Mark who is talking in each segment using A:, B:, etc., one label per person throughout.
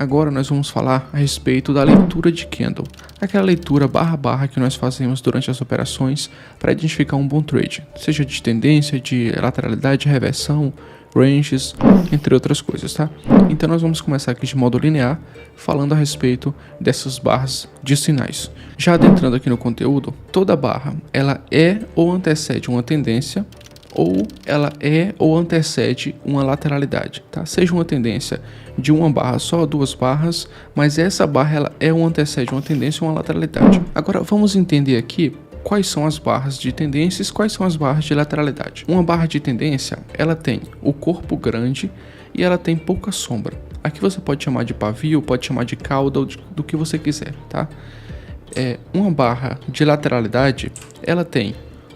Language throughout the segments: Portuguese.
A: Agora nós vamos falar a respeito da leitura de candle, aquela leitura barra barra que nós fazemos durante as operações para identificar um bom trade, seja de tendência, de lateralidade, reversão, ranges, entre outras coisas, tá? Então nós vamos começar aqui de modo linear, falando a respeito dessas barras de sinais. Já adentrando aqui no conteúdo, toda barra ela é ou antecede uma tendência, ou ela é ou antecede uma lateralidade, tá? Seja uma tendência de uma barra só, duas barras, mas essa barra ela é ou antecede uma tendência ou uma lateralidade. Agora vamos entender aqui quais são as barras de tendências, quais são as barras de lateralidade. Uma barra de tendência, ela tem o corpo grande e ela tem pouca sombra. Aqui você pode chamar de pavio, pode chamar de cauda, do que você quiser, tá? Uma barra de lateralidade, ela tem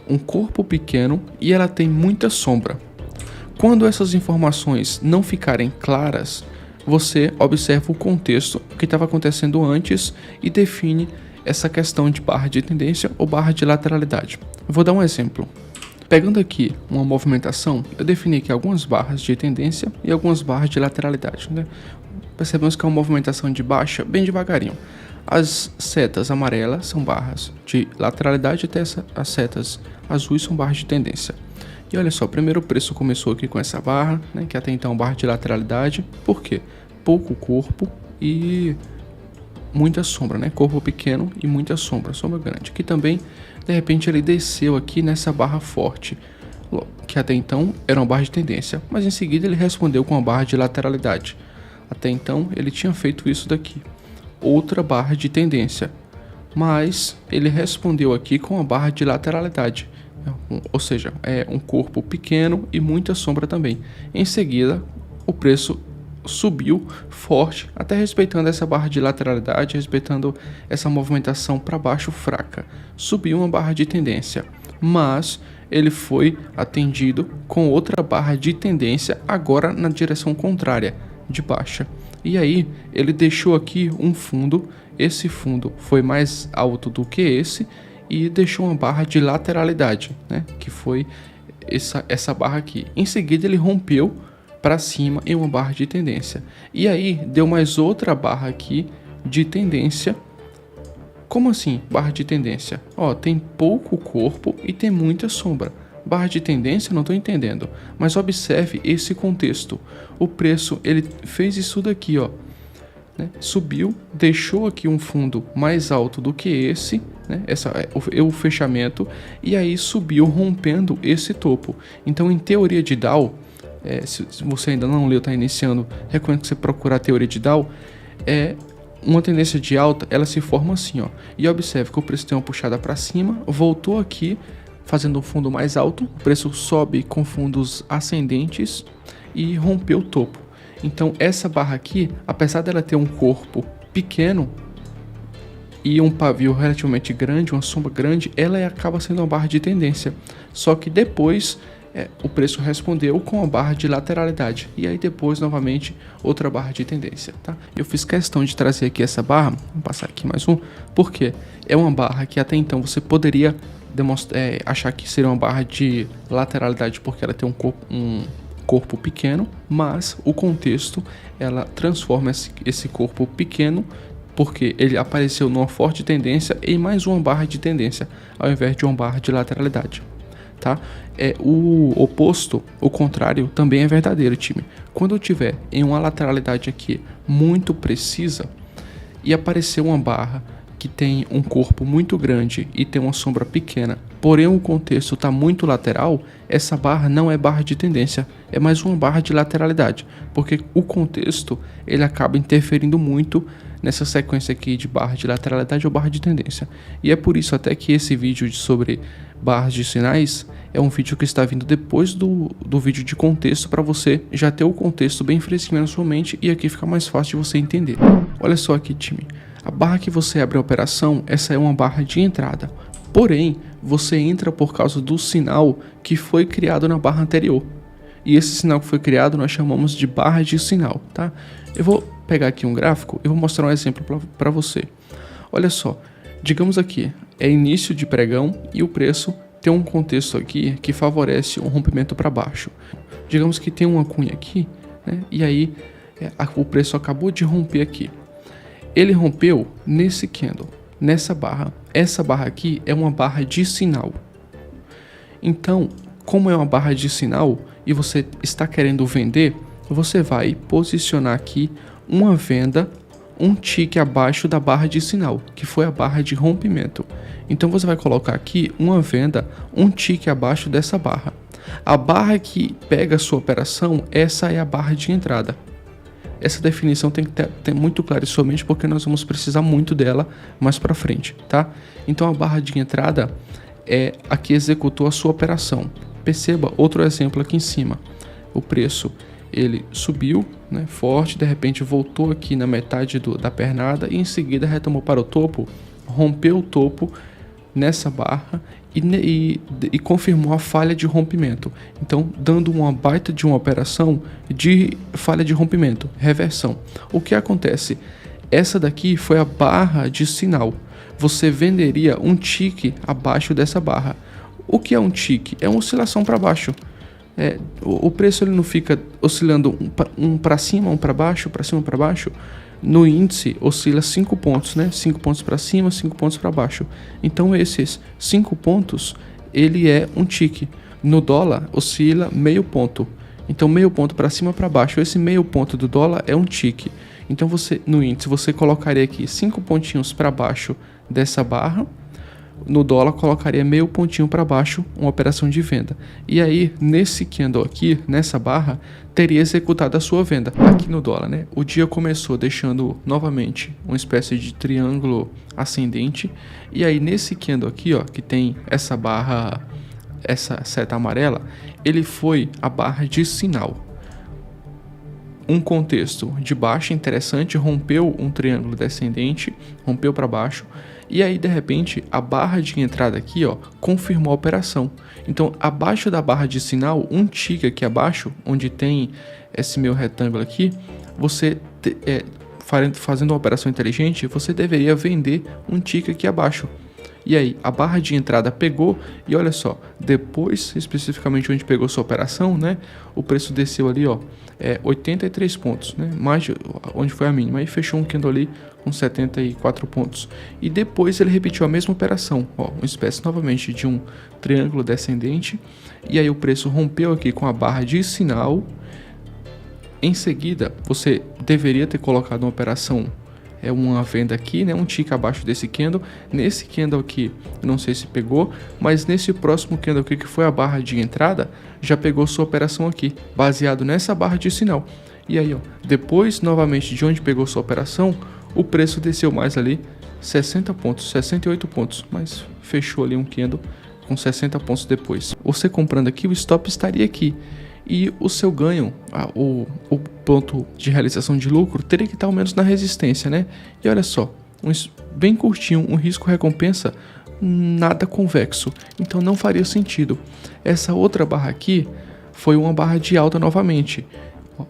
A: um corpo pequeno e ela tem muita sombra. Quando essas informações não ficarem claras, você observa o contexto que estava acontecendo antes e define essa questão de barra de tendência ou barra de lateralidade. Vou dar um exemplo. Pegando aqui uma movimentação, eu defini aqui algumas barras de tendência e algumas barras de lateralidade, né? Percebemos que é uma movimentação de baixa bem devagarinho. As setas amarelas são barras de lateralidade, até as setas azuis são barras de tendência. E olha só, primeiro o preço começou aqui com essa barra, né, que até então é barra de lateralidade. Por quê? Pouco corpo e muita sombra, né? Corpo pequeno e muita sombra grande. Aqui também, de repente, ele desceu aqui nessa barra forte, que até então era uma barra de tendência, mas em seguida ele respondeu com uma barra de lateralidade. Até então ele tinha feito isso daqui, outra barra de tendência, mas ele respondeu aqui com a barra de lateralidade, ou seja, é um corpo pequeno e muita sombra também. Em seguida, o preço subiu forte, até respeitando essa barra de lateralidade, respeitando essa movimentação para baixo fraca. Subiu uma barra de tendência, mas ele foi atendido com outra barra de tendência, agora na direção contrária, de baixa. E aí ele deixou aqui um fundo, esse fundo foi mais alto do que esse e deixou uma barra de lateralidade, né, que foi essa barra aqui. Em seguida ele rompeu para cima em uma barra de tendência. E aí deu mais outra barra aqui de tendência. Como assim, barra de tendência? Ó, tem pouco corpo e tem muita sombra. Barra de tendência, não estou entendendo. Mas observe esse contexto. O preço, ele fez isso daqui, ó, né? Subiu, deixou aqui um fundo mais alto do que esse, né? Essa é o fechamento, e aí subiu rompendo esse topo. Então, em teoria de Dow, se você ainda não leu, está iniciando, recomendo que você procure a teoria de Dow. Uma tendência de alta, ela se forma assim, ó. E observe que o preço tem uma puxada para cima, voltou aqui, fazendo um fundo mais alto, o preço sobe com fundos ascendentes e rompeu o topo. Então essa barra aqui, apesar dela ter um corpo pequeno e um pavio relativamente grande, uma sombra grande, ela acaba sendo uma barra de tendência. Só que depois o preço respondeu com a barra de lateralidade. E aí depois, novamente, outra barra de tendência, tá? Eu fiz questão de trazer aqui essa barra, vou passar aqui mais um, porque é uma barra que até então você poderia achar que seria uma barra de lateralidade, porque ela tem um corpo pequeno, mas o contexto, ela transforma esse corpo pequeno, porque ele apareceu numa forte tendência em mais uma barra de tendência, ao invés de uma barra de lateralidade. Tá? O oposto, o contrário, também é verdadeiro, time. Quando eu tiver em uma lateralidade aqui muito precisa e aparecer uma barra que tem um corpo muito grande e tem uma sombra pequena, porém o contexto está muito lateral, essa barra não é barra de tendência, é mais uma barra de lateralidade, porque o contexto ele acaba interferindo muito nessa sequência aqui de barra de lateralidade ou barra de tendência. E é por isso até que esse vídeo sobre barras de sinais é um vídeo que está vindo depois do vídeo de contexto, para você já ter o contexto bem fresquinho na sua mente e aqui fica mais fácil de você entender. Olha só aqui, time. A barra que você abre a operação, essa é uma barra de entrada. Porém, você entra por causa do sinal que foi criado na barra anterior. E esse sinal que foi criado nós chamamos de barra de sinal, tá? Eu vou pegar aqui um gráfico e vou mostrar um exemplo para você. Olha só, digamos aqui, é início de pregão e o preço tem um contexto aqui que favorece um rompimento para baixo. Digamos que tem uma cunha aqui, né? E aí O preço acabou de romper aqui. Ele rompeu nesse candle, nessa barra. Essa barra aqui é uma barra de sinal. Então, como é uma barra de sinal e você está querendo vender, você vai posicionar aqui uma venda, um tick abaixo da barra de sinal, que foi a barra de rompimento. Então você vai colocar aqui uma venda, um tick abaixo dessa barra. A barra que pega a sua operação, essa é a barra de entrada. Essa definição tem que ter muito clara em sua mente, porque nós vamos precisar muito dela mais para frente, tá? Então a barra de entrada é a que executou a sua operação. Perceba outro exemplo aqui em cima. O preço ele subiu, né, forte, de repente voltou aqui na metade da pernada e em seguida retomou para o topo, rompeu o topo nessa barra e confirmou a falha de rompimento. Então, dando uma baita de uma operação de falha de rompimento, reversão. O que acontece? Essa daqui foi a barra de sinal. Você venderia um tick abaixo dessa barra. O que é um tick? É uma oscilação para baixo. O preço ele não fica oscilando um para cima, um para baixo, para cima, para baixo. No índice oscila 5 pontos, né? 5 pontos para cima, 5 pontos para baixo. Então esses 5 pontos, ele é um tick. No dólar oscila meio ponto. Então meio ponto para cima, para baixo. Esse meio ponto do dólar é um tick. Então no índice você colocaria aqui 5 pontinhos para baixo dessa barra. No dólar colocaria meio pontinho para baixo, uma operação de venda. E aí, nesse candle aqui, nessa barra, teria executado a sua venda. Aqui no dólar, né? O dia começou deixando novamente uma espécie de triângulo ascendente. E aí, nesse candle aqui, ó, que tem essa barra, essa seta amarela, ele foi a barra de sinal. Um contexto de baixa interessante, rompeu um triângulo descendente, rompeu para baixo. E aí, de repente, a barra de entrada aqui, ó, confirmou a operação. Então, abaixo da barra de sinal, um tick aqui abaixo, onde tem esse meu retângulo aqui, você, fazendo uma operação inteligente, você deveria vender um tick aqui abaixo. E aí, a barra de entrada pegou e olha só, depois, especificamente onde pegou sua operação, né, o preço desceu ali, ó, 83 pontos, né, mais de onde foi a mínima. Aí fechou um candle ali com 74 pontos. E depois ele repetiu a mesma operação, ó, uma espécie novamente de um triângulo descendente. E aí o preço rompeu aqui com a barra de sinal. Em seguida, você deveria ter colocado uma operação, uma venda aqui, né, um tick abaixo desse candle. Nesse candle aqui, não sei se pegou, mas nesse próximo candle aqui, que foi a barra de entrada, já pegou sua operação aqui, baseado nessa barra de sinal. E aí, ó, depois, novamente, de onde pegou sua operação, o preço desceu mais ali, 60 pontos, 68 pontos, mas fechou ali um candle com 60 pontos depois. Você comprando aqui, o stop estaria aqui. E o seu ganho, o ponto de realização de lucro, teria que estar ao menos na resistência, né? E olha só, bem curtinho, um risco-recompensa nada convexo, então não faria sentido. Essa outra barra aqui foi uma barra de alta novamente.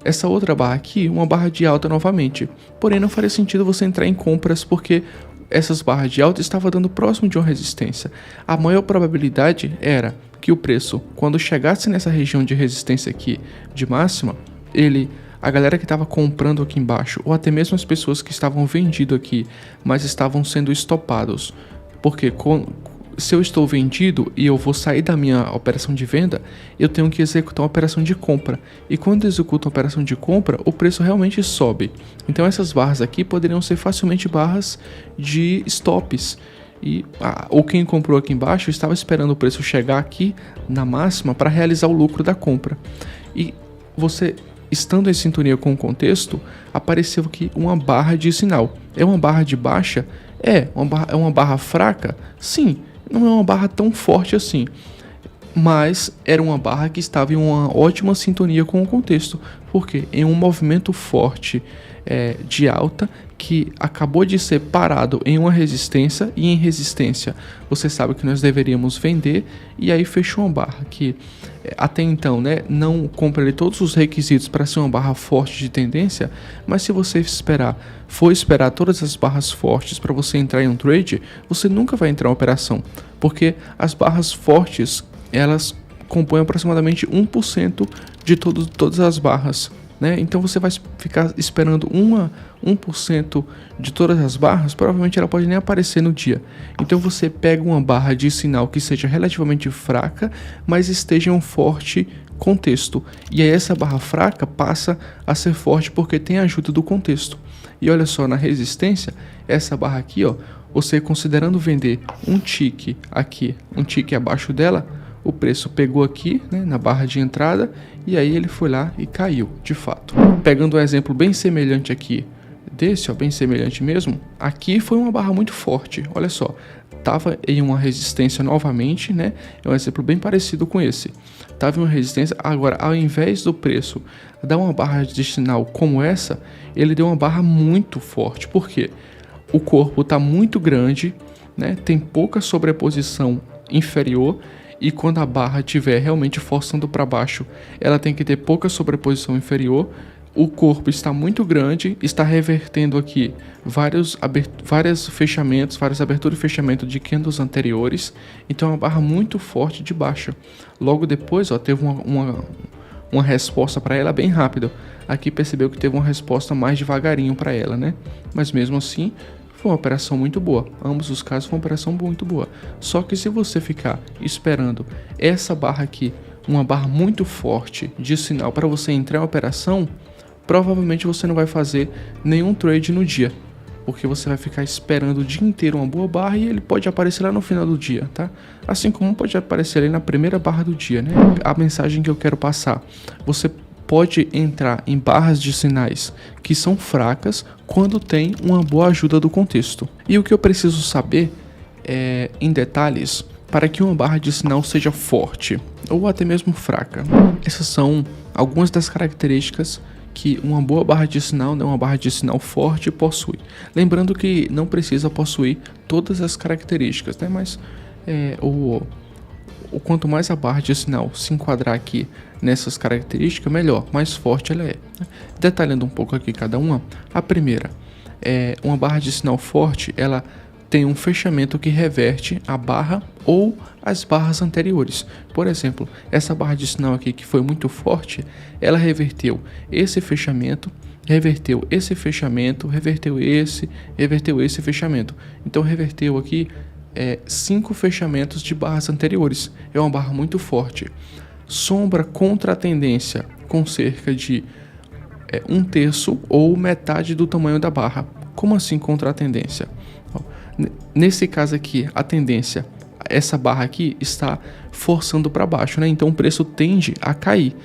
A: Essa outra barra aqui, uma barra de alta novamente. Porém, não faria sentido você entrar em compras, porque essas barras de alta estavam dando próximo de uma resistência. A maior probabilidade era que o preço, quando chegasse nessa região de resistência aqui de máxima, a galera que estava comprando aqui embaixo, ou até mesmo as pessoas que estavam vendido aqui, mas estavam sendo estopados, porque se eu estou vendido e eu vou sair da minha operação de venda, eu tenho que executar uma operação de compra. E quando eu executo uma operação de compra, o preço realmente sobe. Então essas barras aqui poderiam ser facilmente barras de stops. Ou quem comprou aqui embaixo estava esperando o preço chegar aqui na máxima para realizar o lucro da compra. E você, estando em sintonia com o contexto, apareceu aqui uma barra de sinal. É uma barra de baixa? É uma barra fraca? Sim, não é uma barra tão forte assim. Mas era uma barra que estava em uma ótima sintonia com o contexto. Porque em um movimento forte de alta, que acabou de ser parado em uma resistência, e em resistência você sabe que nós deveríamos vender, e aí fechou uma barra que até então, né, não cumpre todos os requisitos para ser uma barra forte de tendência, mas se você for esperar todas as barras fortes para você entrar em um trade, você nunca vai entrar em uma operação, porque as barras fortes, elas compõem aproximadamente 1% de todas as barras. né? Então você vai ficar esperando 1% de todas as barras, provavelmente ela pode nem aparecer no dia. Então você pega uma barra de sinal que seja relativamente fraca, mas esteja em um forte contexto. E aí essa barra fraca passa a ser forte porque tem a ajuda do contexto. E olha só, na resistência, essa barra aqui, ó, você considerando vender um tick aqui, um tick abaixo dela, o preço pegou aqui, né, na barra de entrada, e aí ele foi lá e caiu, de fato. Pegando um exemplo bem semelhante aqui, desse, ó, bem semelhante mesmo, aqui foi uma barra muito forte, olha só. Tava em uma resistência novamente, né? É um exemplo bem parecido com esse. Tava em uma resistência, agora ao invés do preço dar uma barra de sinal como essa, ele deu uma barra muito forte. Por quê? O corpo está muito grande, né? Tem pouca sobreposição inferior, e quando a barra estiver realmente forçando para baixo, ela tem que ter pouca sobreposição inferior. O corpo está muito grande, está revertendo aqui vários fechamentos, várias aberturas e fechamento de candles anteriores. Então é uma barra muito forte de baixa. Logo depois, ó, teve uma resposta para ela bem rápida. Aqui percebeu que teve uma resposta mais devagarinho para ela, né? Mas mesmo assim, foi uma operação muito boa. Ambos os casos foi uma operação muito boa. Só que se você ficar esperando essa barra aqui, uma barra muito forte de sinal para você entrar em operação, provavelmente você não vai fazer nenhum trade no dia, porque você vai ficar esperando o dia inteiro uma boa barra e ele pode aparecer lá no final do dia, tá? Assim como pode aparecer ali na primeira barra do dia, né? A mensagem que eu quero passar: você pode entrar em barras de sinais que são fracas quando tem uma boa ajuda do contexto. E o que eu preciso saber em detalhes para que uma barra de sinal seja forte ou até mesmo fraca. Essas são algumas das características que uma boa barra de sinal, né, uma barra de sinal forte possui. Lembrando que não precisa possuir todas as características, né, mas o quanto mais a barra de sinal se enquadrar aqui nessas características, melhor, mais forte ela é. Detalhando um pouco aqui cada uma, a primeira é uma barra de sinal forte, ela tem um fechamento que reverte a barra ou as barras anteriores. Por exemplo, essa barra de sinal aqui que foi muito forte, ela reverteu esse fechamento, reverteu esse fechamento, reverteu esse fechamento. Então reverteu aqui 5 fechamentos de barras anteriores. É uma barra muito forte. Sombra contra a tendência com cerca de 1/3 ou metade do tamanho da barra. Como assim contra a tendência? Nesse caso aqui, a tendência, essa barra aqui está forçando para baixo, né? Então o preço tende a cair.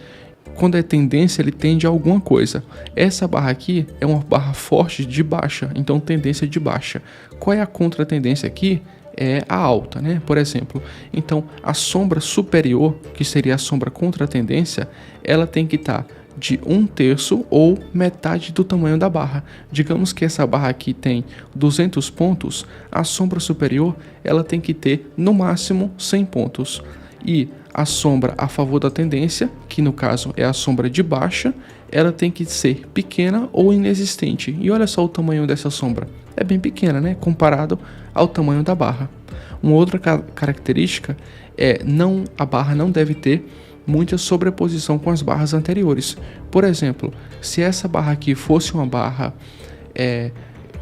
A: Quando é tendência, ele tende a alguma coisa. Essa barra aqui é uma barra forte de baixa, então tendência de baixa. Qual é a contra-tendência aqui? É a alta, né? Por exemplo, então a sombra superior, que seria a sombra contra a tendência, ela tem que estar de 1/3 ou metade do tamanho da barra. Digamos que essa barra aqui tem 200 pontos, a sombra superior ela tem que ter no máximo 100 pontos. E a sombra a favor da tendência, que no caso é a sombra de baixa, ela tem que ser pequena ou inexistente. E olha só o tamanho dessa sombra. É bem pequena, né? Comparado ao tamanho da barra. Uma outra característica é a barra não deve ter muita sobreposição com as barras anteriores. Por exemplo, se essa barra aqui fosse uma barra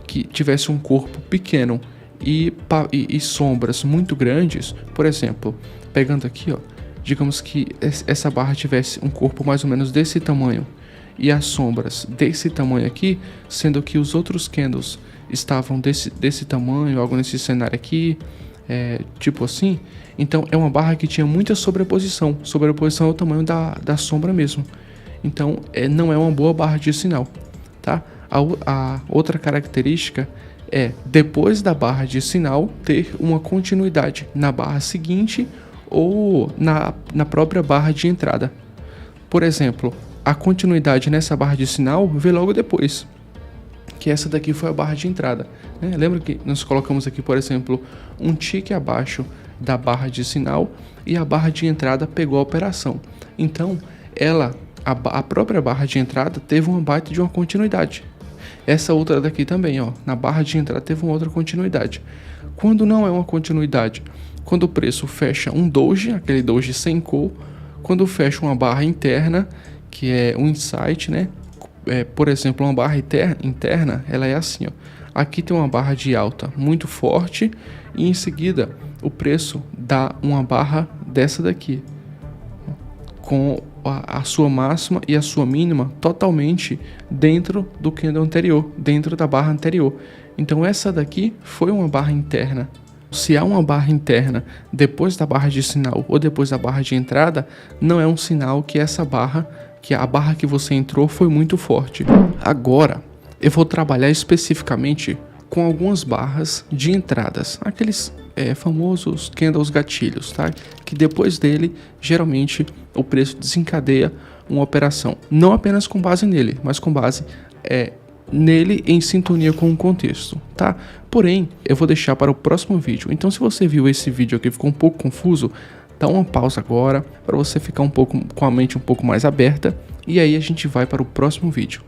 A: que tivesse um corpo pequeno e sombras muito grandes, por exemplo, pegando aqui, ó, digamos que essa barra tivesse um corpo mais ou menos desse tamanho e as sombras desse tamanho aqui, sendo que os outros candles estavam desse tamanho, algo nesse cenário aqui, tipo assim. Então é uma barra que tinha muita sobreposição. Sobreposição é o tamanho da sombra mesmo. Então não é uma boa barra de sinal, tá? A outra característica é, depois da barra de sinal, ter uma continuidade na barra seguinte ou na própria barra de entrada. Por exemplo, a continuidade nessa barra de sinal vem logo depois, que essa daqui foi a barra de entrada, né? Lembra que nós colocamos aqui, por exemplo, um tick abaixo da barra de sinal e a barra de entrada pegou a operação. Então, a própria barra de entrada teve uma baita de uma continuidade. Essa outra daqui também, ó, na barra de entrada teve uma outra continuidade. Quando não é uma continuidade, quando o preço fecha um doji, aquele doji sem call, quando fecha uma barra interna, que é um insight, né? por exemplo, uma barra interna, ela é assim, ó. Aqui tem uma barra de alta muito forte e em seguida o preço dá uma barra dessa daqui, com a sua máxima e a sua mínima totalmente dentro do candle anterior, dentro da barra anterior. Então essa daqui foi uma barra interna. Se há uma barra interna depois da barra de sinal ou depois da barra de entrada, não é um sinal que essa barra, que a barra que você entrou foi muito forte. Agora, eu vou trabalhar especificamente com algumas barras de entradas, aqueles famosos candles gatilhos, tá? Que depois dele, geralmente, o preço desencadeia uma operação, não apenas com base nele, mas com base nele em sintonia com o contexto, tá? Porém, eu vou deixar para o próximo vídeo. Então, se você viu esse vídeo aqui e ficou um pouco confuso, dá uma pausa agora para você ficar um pouco com a mente um pouco mais aberta e aí a gente vai para o próximo vídeo.